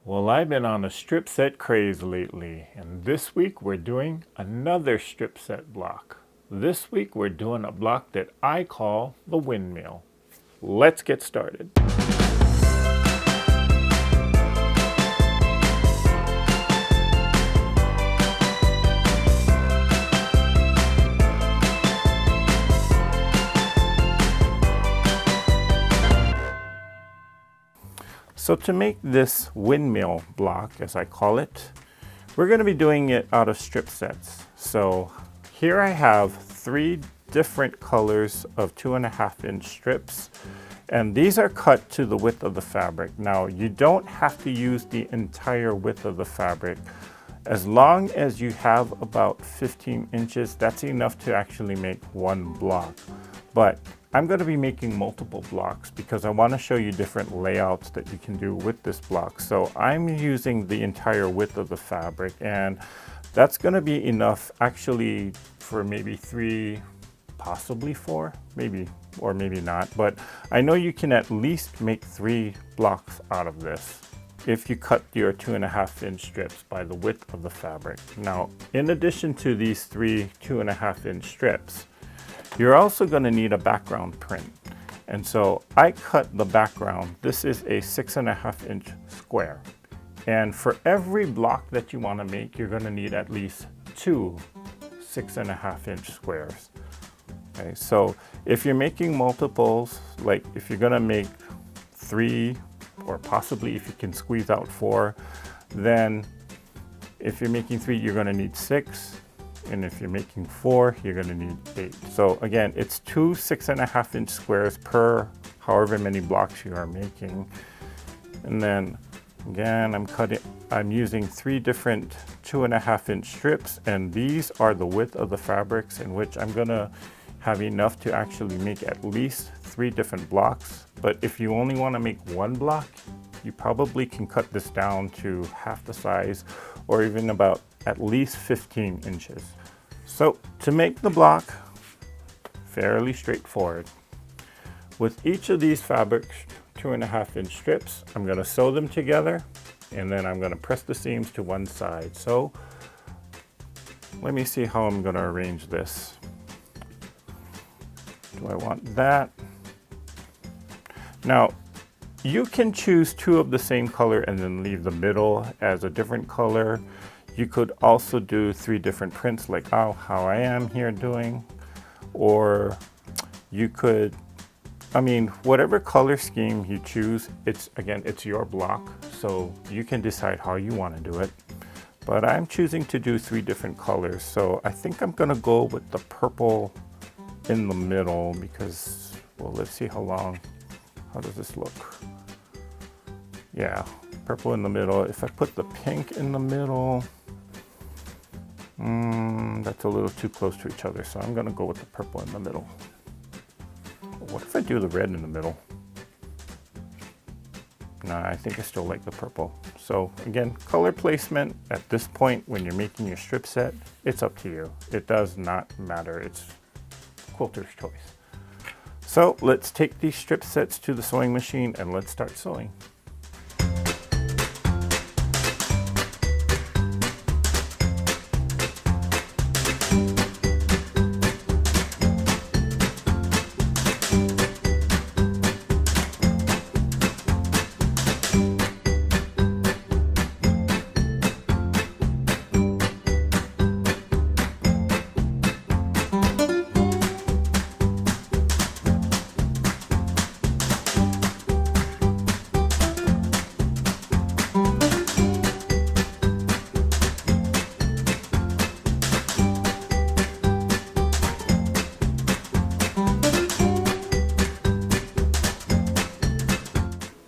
Well, I've been on a strip set craze lately, and this week we're doing another strip set block. This week we're doing a block that I call the windmill. Let's get started. So to make this windmill block, as I call it, we're going to be doing it out of strip sets. So here I have 3 different colors of 2.5-inch strips, and these are cut to the width of the fabric. Now you don't have to use the entire width of the fabric. As long as you have about 15 inches, that's enough to actually make one block. But I'm going to be making multiple blocks because I want to show you different layouts that you can do with this block. So I'm using the entire width of the fabric, and that's going to be enough actually for maybe 3, possibly 4, maybe, or maybe not. But I know you can at least make 3 blocks out of this if you cut your 2.5-inch strips by the width of the fabric. Now, in addition to these 3 2.5-inch strips, you're also going to need a background print. And so I cut the background. This is a 6.5-inch square. And for every block that you want to make, you're going to need at least 2 6.5-inch squares. Okay, so if you're making multiples, like if you're going to make 3, or possibly if you can squeeze out 4, then if you're making 3, you're going to need 6. And if you're making 4, you're going to need 8. So again, it's 2 6.5-inch squares per however many blocks you are making. And then again, I'm using 3 different 2.5-inch strips, and these are the width of the fabrics in which I'm going to have enough to actually make at least 3 different blocks. But if you only want to make one block, you probably can cut this down to half the size, or even about at least 15 inches. So to make the block, fairly straightforward. With each of these fabric 2.5-inch strips, I'm going to sew them together, and then I'm going to press the seams to one side. So let me see how I'm going to arrange this. Do I want that? Now, you can choose 2 of the same color and then leave the middle as a different color. You could also do 3 different prints like how I am here doing. Or you could, whatever color scheme you choose, it's your block. So you can decide how you want to do it. But I'm choosing to do 3 different colors. So I think I'm going to go with the purple in the middle because, well, let's see how does this look? Yeah, purple in the middle. If I put the pink in the middle, that's a little too close to each other, so I'm going to go with the purple in the middle. What if I do the red in the middle? Nah, I think I still like the purple. So again, color placement at this point when you're making your strip set, it's up to you. It does not matter. It's quilter's choice. So let's take these strip sets to the sewing machine and let's start sewing.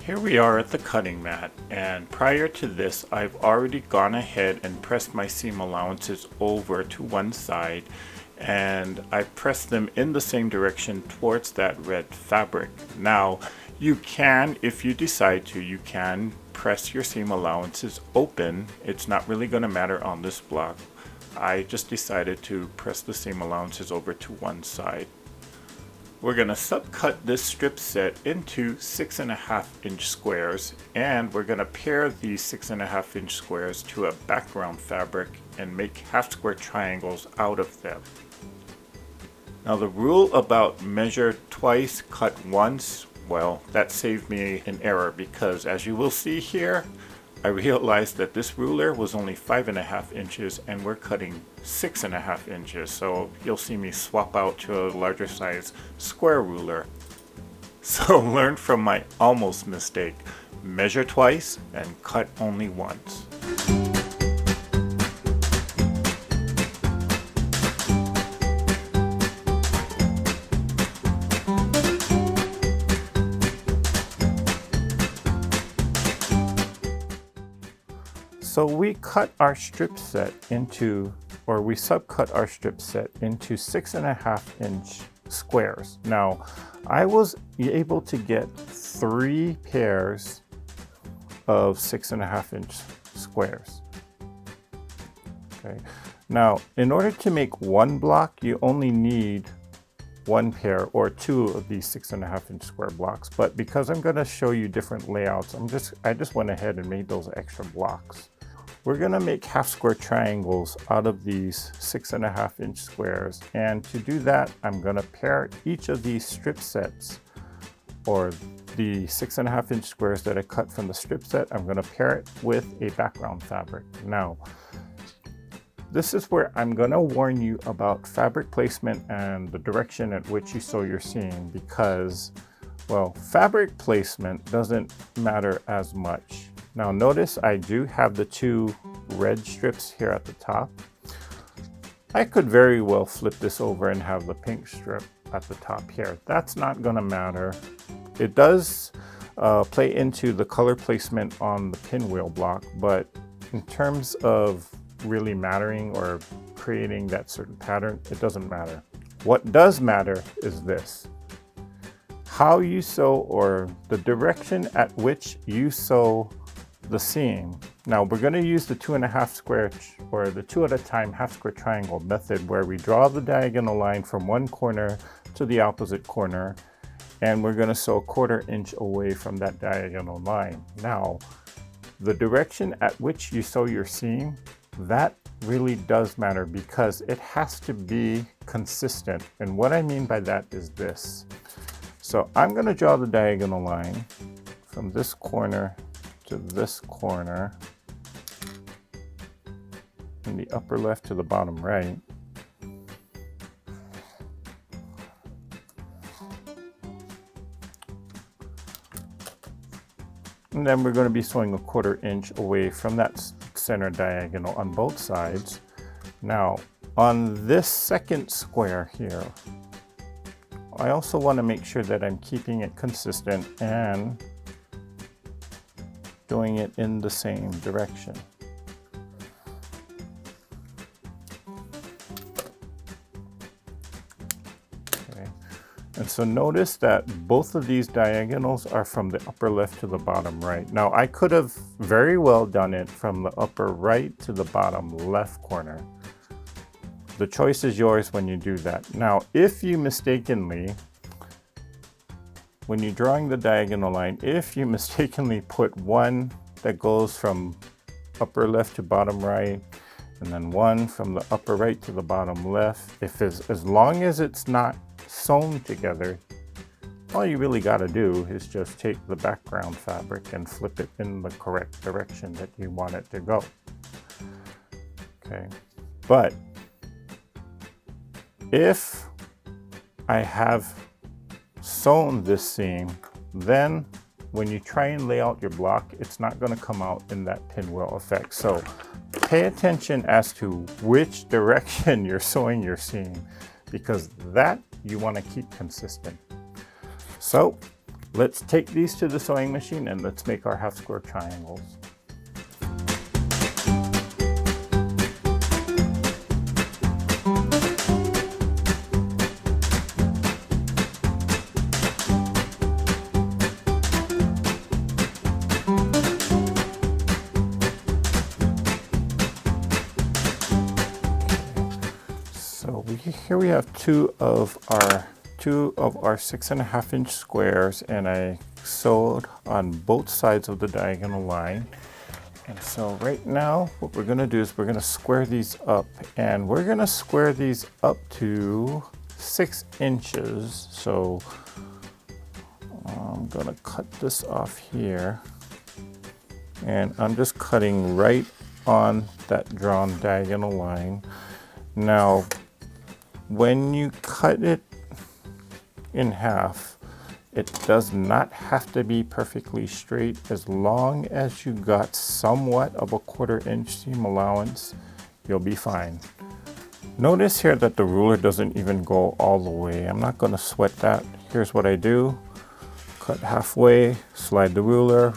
Here we are at the cutting mat, and prior to this I've already gone ahead and pressed my seam allowances over to one side, and I pressed them in the same direction towards that red fabric. Now you can, if you decide to, you can press your seam allowances open. It's not really going to matter on this block. I just decided to press the seam allowances over to one side. We're going to subcut this strip set into 6.5-inch squares, and we're going to pair these 6.5-inch squares to a background fabric and make half square triangles out of them. Now the rule about measure twice, cut once, well, that saved me an error, because as you will see here, I realized that this ruler was only 5.5 inches and we're cutting 6.5 inches. So you'll see me swap out to a larger size square ruler. So learn from my almost mistake. Measure twice and cut only once. So we cut our strip set into, or we subcut our strip set into 6.5-inch squares. Now, I was able to get 3 pairs of 6.5-inch squares. Okay. Now, in order to make one block, you only need 1 pair or 2 of these 6.5-inch square blocks. But because I'm going to show you different layouts, I just went ahead and made those extra blocks. We're going to make half square triangles out of these 6.5-inch squares, and to do that I'm going to pair each of these strip sets, or the 6.5-inch squares that I cut from the strip set, I'm going to pair it with a background fabric. Now this is where I'm going to warn you about fabric placement and the direction at which you sew your seam, because, well, fabric placement doesn't matter as much. Now notice I do have the 2 red strips here at the top. I could very well flip this over and have the pink strip at the top here. That's not going to matter. It does play into the color placement on the pinwheel block, but in terms of really mattering or creating that certain pattern, it doesn't matter. What does matter is this: how you sew, or the direction at which you sew the seam. Now we're going to use the 2.5 square, or the 2 at a time half square triangle method, where we draw the diagonal line from one corner to the opposite corner, and we're going to sew 1/4 inch away from that diagonal line. Now the direction at which you sew your seam, that really does matter, because it has to be consistent. And what I mean by that is this. So I'm going to draw the diagonal line from this corner to this corner, in the upper left to the bottom right. And then we're going to be sewing 1/4 inch away from that center diagonal on both sides. Now on this second square here, I also want to make sure that I'm keeping it consistent and doing it in the same direction. Okay. And so notice that both of these diagonals are from the upper left to the bottom right. Now I could have very well done it from the upper right to the bottom left corner. The choice is yours when you do that. Now if you mistakenly, when you're drawing the diagonal line, if you mistakenly put one that goes from upper left to bottom right, and then one from the upper right to the bottom left, as long as it's not sewn together, all you really got to do is just take the background fabric and flip it in the correct direction that you want it to go. Okay, but if I have sewn this seam, then when you try and lay out your block, it's not going to come out in that pinwheel effect. So pay attention as to which direction you're sewing your seam, because that you want to keep consistent. So let's take these to the sewing machine and let's make our half square triangles. Here we have two two of our 6.5-inch squares and I sewed on both sides of the diagonal line. And so right now what we're going to do is we're going to square these up, and we're going to square these up to 6 inches. So I'm going to cut this off here, and I'm just cutting right on that drawn diagonal line. Now when you cut it in half, it does not have to be perfectly straight. As long as you got somewhat of a 1/4 inch seam allowance, you'll be fine. Notice here that the ruler doesn't even go all the way. I'm not going to sweat that. Here's what I do. Cut halfway, slide the ruler,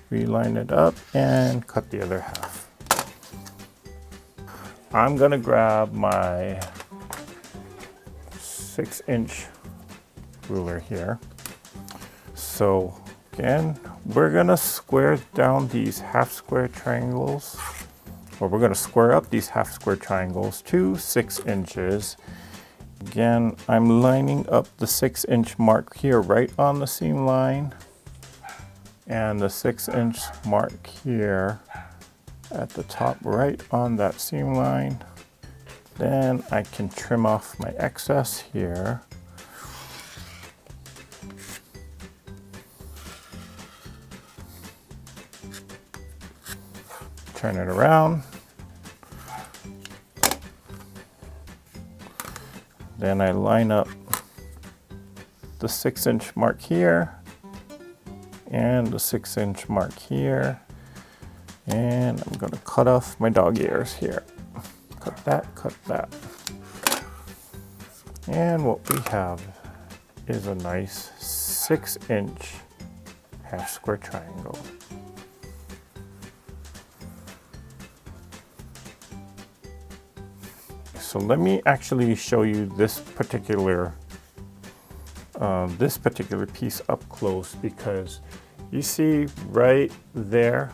reline it up, and cut the other half. I'm going to grab my 6-inch ruler here. So again, we're gonna square down these half square triangles, or we're gonna square up these half square triangles to 6 inches. Again, I'm lining up the 6-inch mark here right on the seam line, and the 6-inch mark here at the top right on that seam line. Then I can trim off my excess here. Turn it around. Then I line up the 6-inch mark here and the 6-inch mark here. And I'm going to cut off my dog ears here. Cut that, cut that. And what we have is a nice 6-inch half square triangle. So let me actually show you this particular piece up close, because you see right there.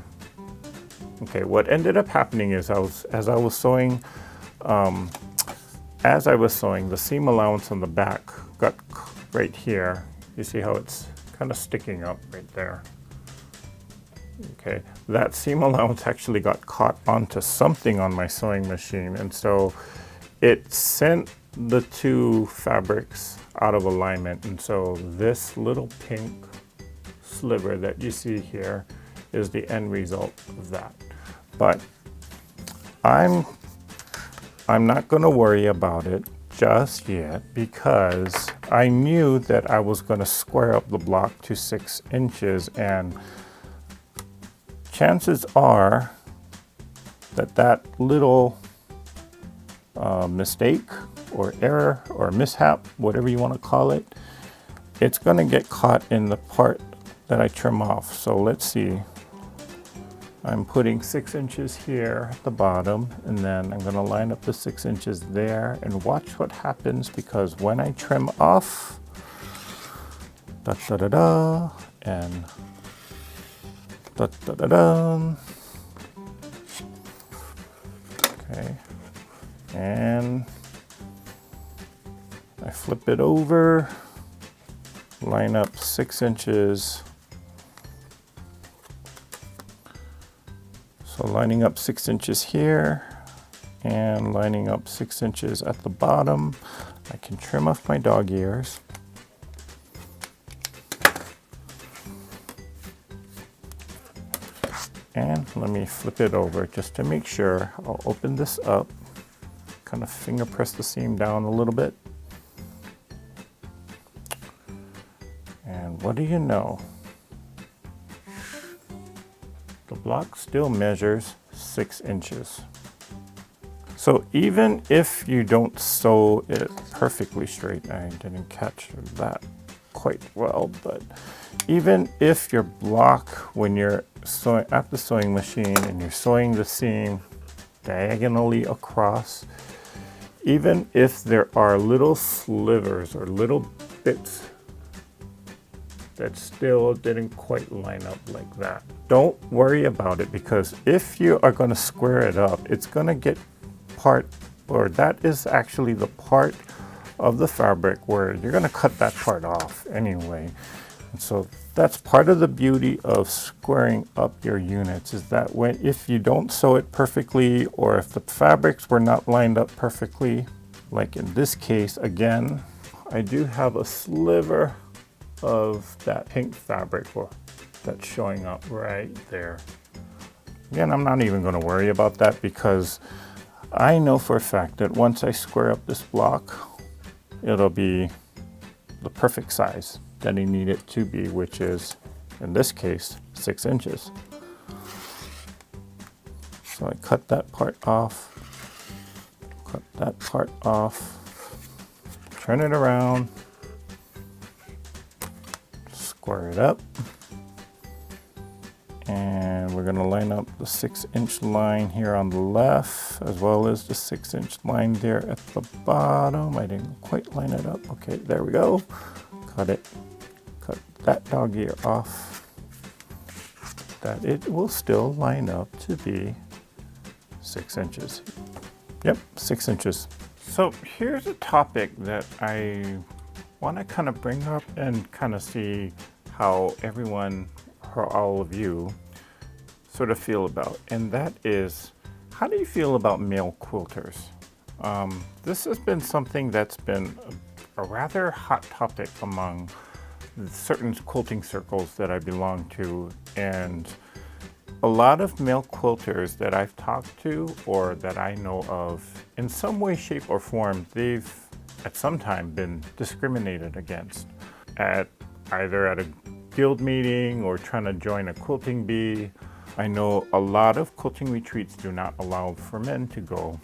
Okay, what ended up happening is as I was sewing, the seam allowance on the back got right here. You see how it's kind of sticking up right there. Okay, that seam allowance actually got caught onto something on my sewing machine, and so it sent the two fabrics out of alignment. And so this little pink sliver that you see here is the end result of that. But I'm not going to worry about it just yet, because I knew that I was going to square up the block to 6 inches, and chances are that that little mistake or error or mishap, whatever you want to call it, it's going to get caught in the part that I trim off. So let's see. I'm putting 6 inches here at the bottom, and then I'm going to line up the 6 inches there, and watch what happens, because when I trim off, da da da da, and da da da da. Okay. And I flip it over, line up 6 inches. So lining up 6 inches here and lining up 6 inches at the bottom. I can trim off my dog ears. And let me flip it over just to make sure. I'll open this up, kind of finger press the seam down a little bit. And what do you know? The block still measures 6 inches. So even if you don't sew it perfectly straight, I didn't catch that quite well, but even if your block, when you're sewing at the sewing machine and you're sewing the seam diagonally across, even if there are little slivers or little bits that still didn't quite line up like that, don't worry about it, because if you are going to square it up, it's going to get part, or that is actually the part of the fabric where you're going to cut that part off anyway. And so that's part of the beauty of squaring up your units, is that if you don't sew it perfectly, or if the fabrics were not lined up perfectly, like in this case, again, I do have a sliver of that pink fabric that's showing up right there. Again, I'm not even going to worry about that, because I know for a fact that once I square up this block, it'll be the perfect size that I need it to be, which is, in this case, 6 inches. So I cut that part off, turn it around, square it up, and we're going to line up the 6-inch line here on the left, as well as the 6-inch line there at the bottom. I didn't quite line it up. Okay, there we go. Cut that dog ear off, that it will still line up to be 6 inches. Yep, 6 inches. So here's a topic that I want to kind of bring up and kind of see how everyone, or all of you, sort of feel about, and that is, how do you feel about male quilters? This has been something that's been a rather hot topic among certain quilting circles that I belong to, and a lot of male quilters that I've talked to, or that I know of, in some way, shape, or form, they've at some time been discriminated against, either at a guild meeting or trying to join a quilting bee. I know a lot of quilting retreats do not allow for men to go.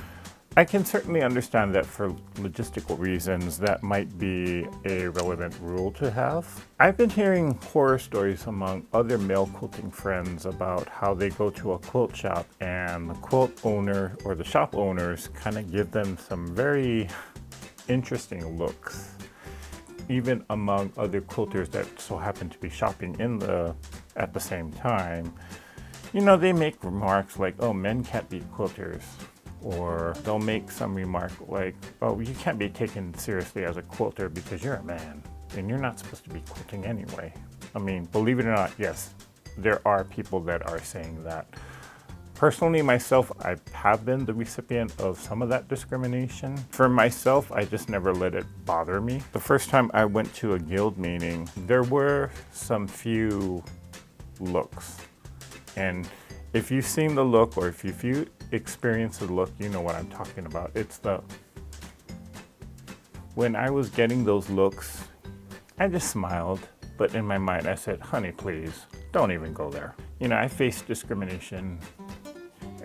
I can certainly understand that for logistical reasons, that might be a relevant rule to have. I've been hearing horror stories among other male quilting friends about how they go to a quilt shop and the quilt owner or the shop owners kind of give them some very interesting looks, even among other quilters that so happen to be shopping at the same time. You know, they make remarks like, oh, men can't be quilters. Or they'll make some remark like, oh, you can't be taken seriously as a quilter because you're a man and you're not supposed to be quilting anyway. I mean, believe it or not, yes, there are people that are saying that. Personally, myself, I have been the recipient of some of that discrimination. For myself, I just never let it bother me. The first time I went to a guild meeting, there were some few looks. And if you've seen the look, or if you experience the look, you know what I'm talking about. When I was getting those looks, I just smiled, but in my mind I said, honey, please, don't even go there. You know, I faced discrimination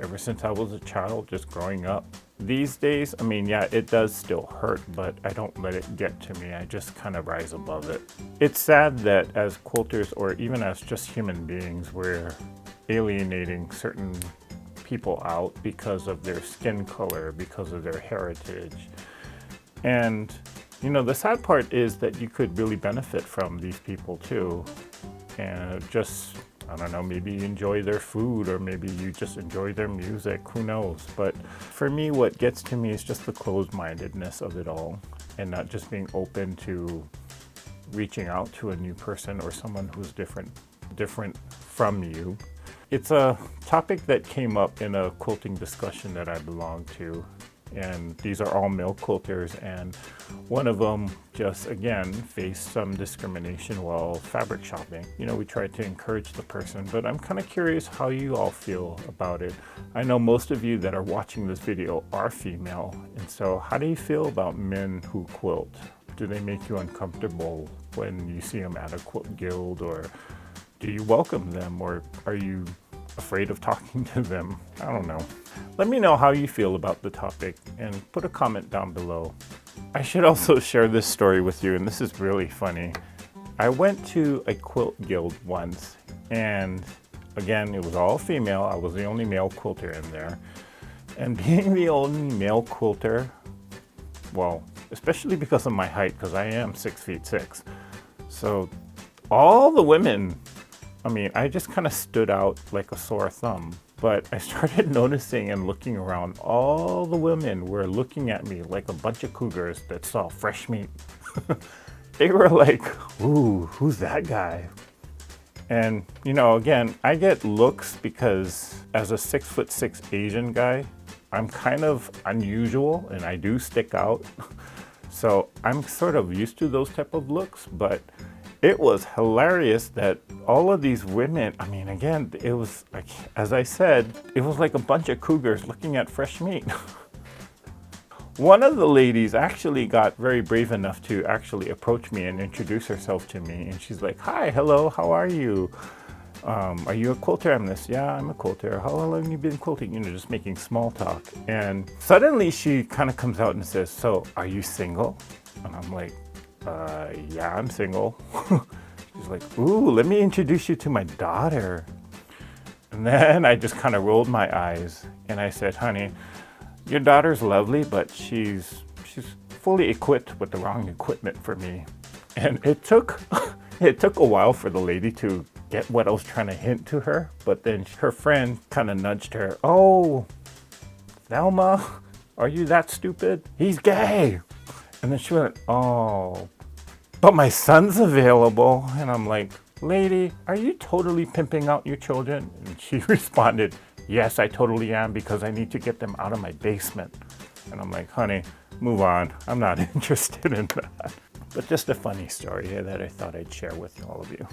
ever since I was a child, just growing up. These days, I mean, yeah, it does still hurt, but I don't let it get to me. I just kind of rise above it. It's sad that as quilters, or even as just human beings, we're alienating certain people out because of their skin color, because of their heritage. And, you know, the sad part is that you could really benefit from these people too. And just, I don't know, maybe you enjoy their food, or maybe you just enjoy their music, who knows. But for me, what gets to me is just the closed-mindedness of it all, and not just being open to reaching out to a new person or someone who's different from you. It's a topic that came up in a quilting discussion that I belong to, and these are all male quilters, and one of them just, again, faced some discrimination while fabric shopping. You know, we tried to encourage the person, but I'm kind of curious how you all feel about it. I know most of you that are watching this video are female, and so how do you feel about men who quilt? Do they make you uncomfortable when you see them at a quilt guild, or do you welcome them, or are you afraid of talking to them? I don't know. Let me know how you feel about the topic and put a comment down below. I should also share this story with you, and this is really funny. I went to a quilt guild once, and again, it was all female. I was the only male quilter in there. And being the only male quilter, well, especially because of my height, because I am 6'6". So all the women, I mean, I just kind of stood out like a sore thumb. But I started noticing and looking around, all the women were looking at me like a bunch of cougars that saw fresh meat. They were like, ooh, who's that guy? And, you know, again, I get looks because as a 6'6" Asian guy, I'm kind of unusual and I do stick out. So I'm sort of used to those type of looks, but it was hilarious that all of these women, I mean, again, it was like, as I said, it was like a bunch of cougars looking at fresh meat. One of the ladies actually got very brave enough to actually approach me and introduce herself to me. And she's like, hi, hello, how are you? Are you a quilter? I'm this. Yeah, I'm a quilter. How long have you been quilting? You know, just making small talk. And suddenly she kind of comes out and says, so are you single? And I'm like, yeah, I'm single. She's like, ooh, let me introduce you to my daughter. And then I just kind of rolled my eyes and I said, honey, your daughter's lovely, but she's fully equipped with the wrong equipment for me. And it took a while for the lady to get what I was trying to hint to her, but then her friend kind of nudged her. Oh, Thelma, are you that stupid? He's gay. And then she went, oh, but my son's available. And I'm like, lady, are you totally pimping out your children? And she responded, yes, I totally am, because I need to get them out of my basement. And I'm like, honey, move on. I'm not interested in that. But just a funny story here that I thought I'd share with all of you.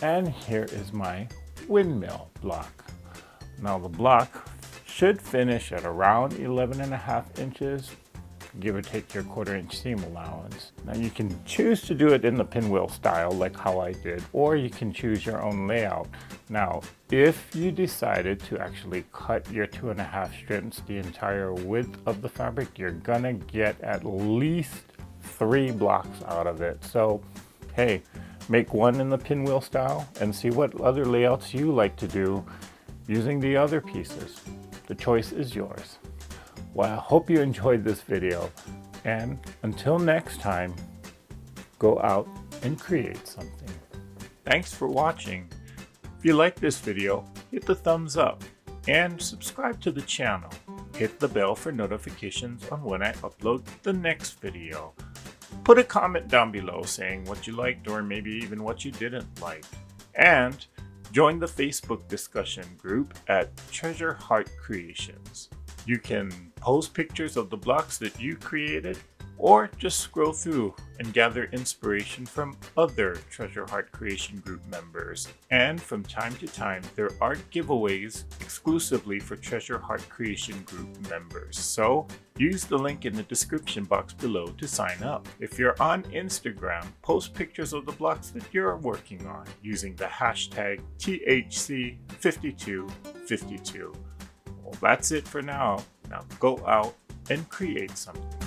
And here is my windmill block. Now the block should finish at around 11.5 inches, give or take your 1/4 inch seam allowance. Now you can choose to do it in the pinwheel style like how I did, or you can choose your own layout. Now, if you decided to actually cut your 2.5 strips the entire width of the fabric, you're gonna get at least 3 blocks out of it. So, hey, make one in the pinwheel style and see what other layouts you like to do using the other pieces. The choice is yours. Well, I hope you enjoyed this video, and until next time, go out and create something. Thanks for watching. If you like this video, hit the thumbs up and subscribe to the channel. Hit the bell for notifications on when I upload the next video. Put a comment down below saying what you liked or maybe even what you didn't like. And join the Facebook discussion group at Treasure Heart Creations. You can post pictures of the blocks that you created, or just scroll through and gather inspiration from other Treasure Heart Creation Group members. And from time to time, there are giveaways exclusively for Treasure Heart Creation Group members. So use the link in the description box below to sign up. If you're on Instagram, post pictures of the blocks that you're working on using the hashtag THC5252. Well, that's it for now. Now go out and create something.